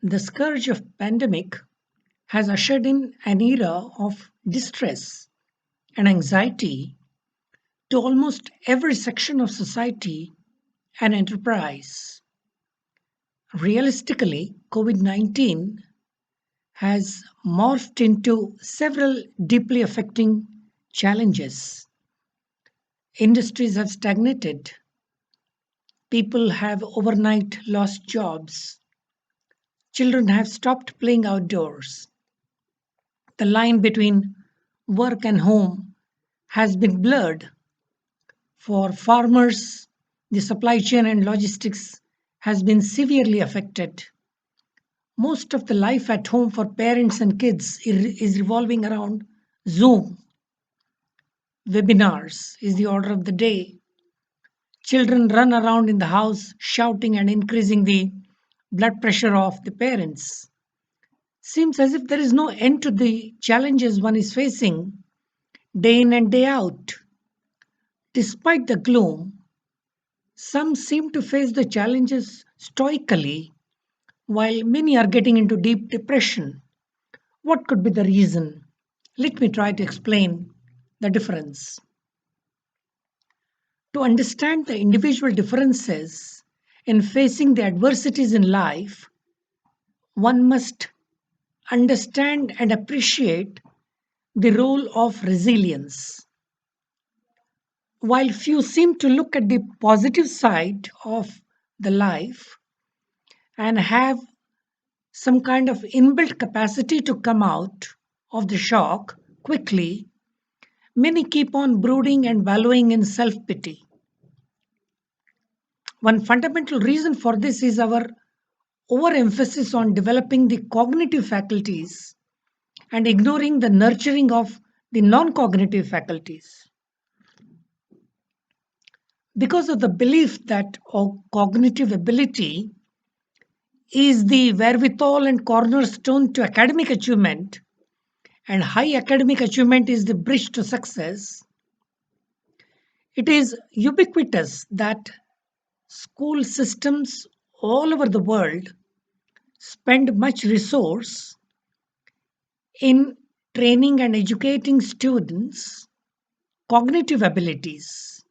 The scourge of pandemic has ushered in an era of distress and anxiety to almost every section of society and enterprise. Realistically, COVID 19 has morphed into several deeply affecting challenges. Industries have stagnated, people have overnight lost jobs, children have stopped playing outdoors, the line between work and home has been blurred. For farmers, the supply chain and logistics has been severely affected. Most of the life at home for parents and kids is revolving around Zoom. Webinars is the order of the day. Children run around in the house shouting and increasing the blood pressure of the parents. Seems as if there is no end to the challenges one is facing day in and day out. Despite the gloom, some seem to face the challenges stoically, while many are getting into deep depression. What could be the reason? Let me try to explain the difference. To understand the individual differences in facing the adversities in life, one must understand and appreciate the role of resilience. While few seem to look at the positive side of the life and have some kind of inbuilt capacity to come out of the shock quickly, many keep on brooding and wallowing in self pity. One fundamental reason for this is our overemphasis on developing the cognitive faculties and ignoring the nurturing of the non cognitive faculties. Because of the belief that cognitive ability is the wherewithal and cornerstone to academic achievement, and high academic achievement is the bridge to success, it is ubiquitous that school systems all over the world spend much resource in training and educating students cognitive abilities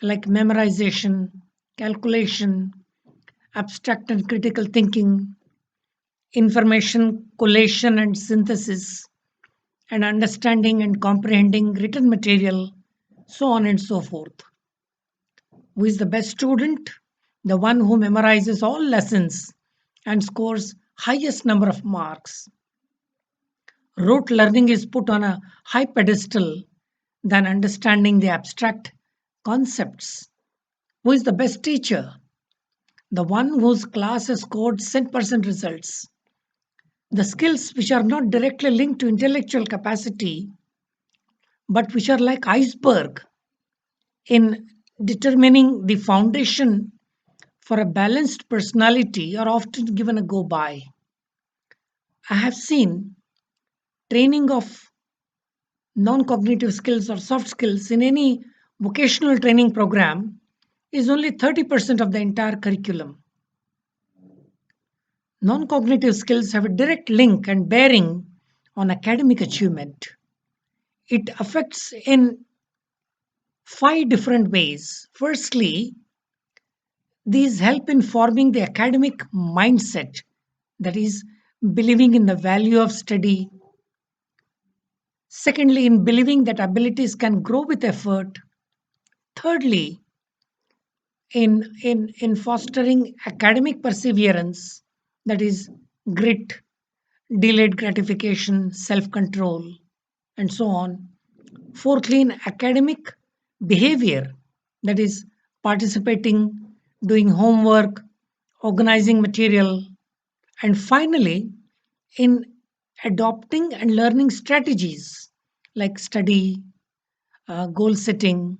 like memorization, calculation, abstract and critical thinking, information collation and synthesis, and understanding and comprehending written material, so on and so forth. Who is the best student? The one who memorizes all lessons and scores highest number of marks. Rote learning is put on a high pedestal than understanding the abstract concepts. Who is the best teacher? The one whose class has scored 100% results. The skills which are not directly linked to intellectual capacity but which are like iceberg in determining the foundation for a balanced personality are often given a go by. I have seen training of non cognitive skills or soft skills in any vocational training program is only 30% of the entire curriculum. Non cognitive skills have a direct link and bearing on academic achievement. It affects in five different ways. Firstly, these help in forming the academic mindset, that is, believing in the value of study. Secondly, in believing that abilities can grow with effort. Thirdly, in fostering academic perseverance, that is, grit, delayed gratification, self control, and so on. Fourthly, in academic behavior, that is, participating, doing homework, organizing material, and finally, in adopting and learning strategies like study, goal setting,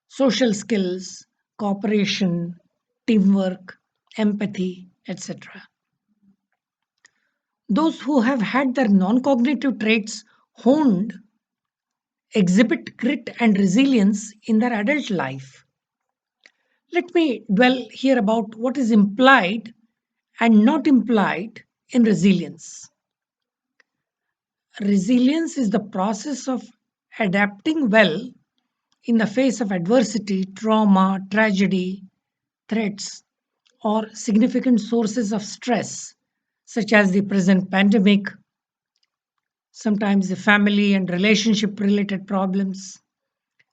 social skills, cooperation, teamwork, empathy, etc. Those who have had their non cognitive traits honed exhibit grit and resilience in their adult life. Let me dwell here about what is implied and not implied in resilience. Resilience is the process of adapting well in the face of adversity, trauma, tragedy, threats, or significant sources of stress, such as the present pandemic, sometimes the family and relationship related problems,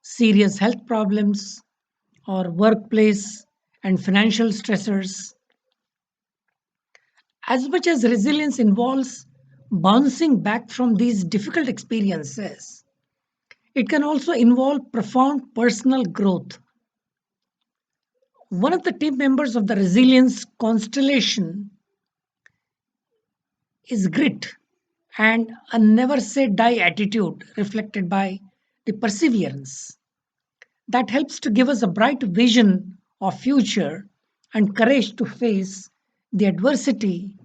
serious health problems, or workplace and financial stressors. As much as resilience involves bouncing back from these difficult experiences, it can also involve profound personal growth. One of the team members of the resilience constellation is grit and a never say die attitude reflected by the perseverance that helps to give us a bright vision of future and courage to face the adversity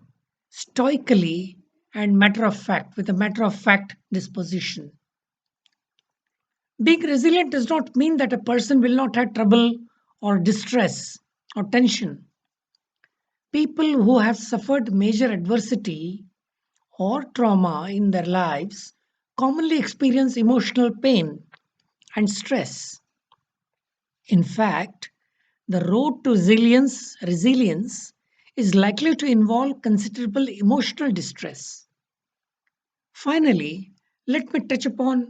stoically and matter of fact with a matter of fact disposition. Being resilient does not mean that a person will not have trouble or distress or tension. People who have suffered major adversity or trauma in their lives commonly experience emotional pain and stress. In fact, the road to resilience is likely to involve considerable emotional distress. Finally, let me touch upon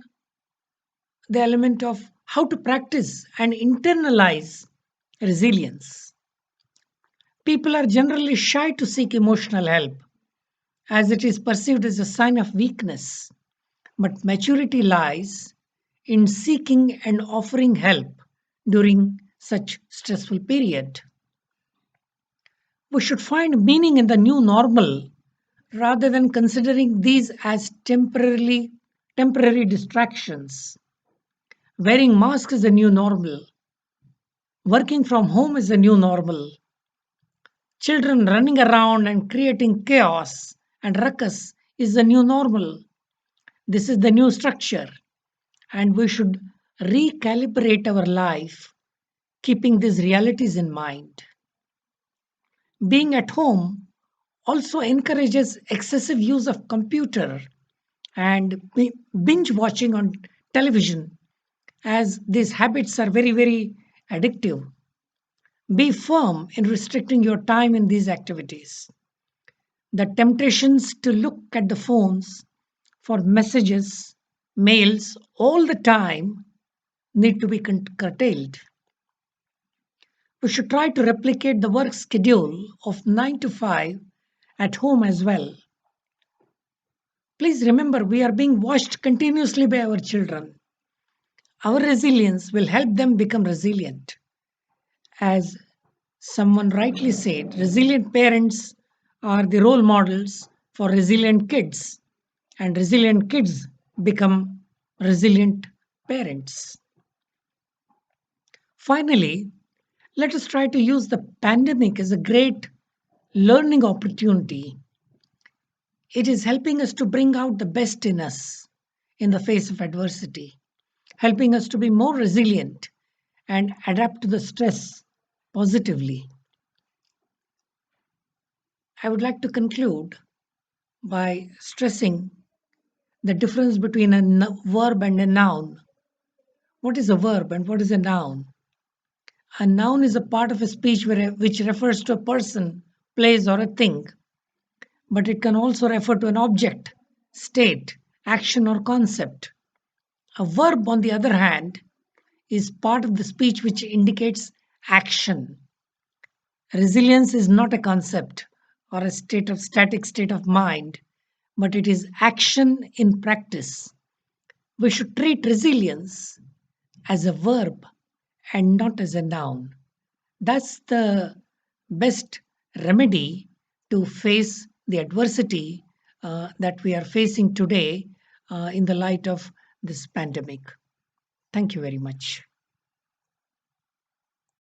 the element of how to practice and internalize resilience. People are generally shy to seek emotional help as it is perceived as a sign of weakness. But maturity lies in seeking and offering help during such stressful period. We should find meaning in the new normal rather than considering these as temporary distractions. Wearing masks is the new normal. Working from home is the new normal. Children running around and creating chaos and ruckus is the new normal. This is the new structure, and we should recalibrate our life, keeping these realities in mind. Being at home also encourages excessive use of computer and binge watching on television, as these habits are very addictive. Be firm in restricting your time in these activities. The temptations to look at the phones for messages, mails all the time need to be curtailed. We should try to replicate the work schedule of 9 to 5 at home as well. Please remember, we are being watched continuously by our children. Our resilience will help them become resilient. As someone rightly said, resilient parents are the role models for resilient kids, and resilient kids become resilient parents. Finally, let us try to use the pandemic as a great learning opportunity. It is helping us to bring out the best in us in the face of adversity, helping us to be more resilient and adapt to the stress positively. I would like to conclude by stressing the difference between a verb and a noun. What is a verb and what is a noun? A noun is a part of a speech which refers to a person, place, or a thing, but it can also refer to an object, state, action, or concept. A verb, on the other hand, is part of the speech which indicates action. Resilience is not a concept or a static state of mind, but it is action in practice. We should treat resilience as a verb and not as a noun. That's the best remedy to face the adversity that we are facing today in the light of this pandemic. Thank you very much.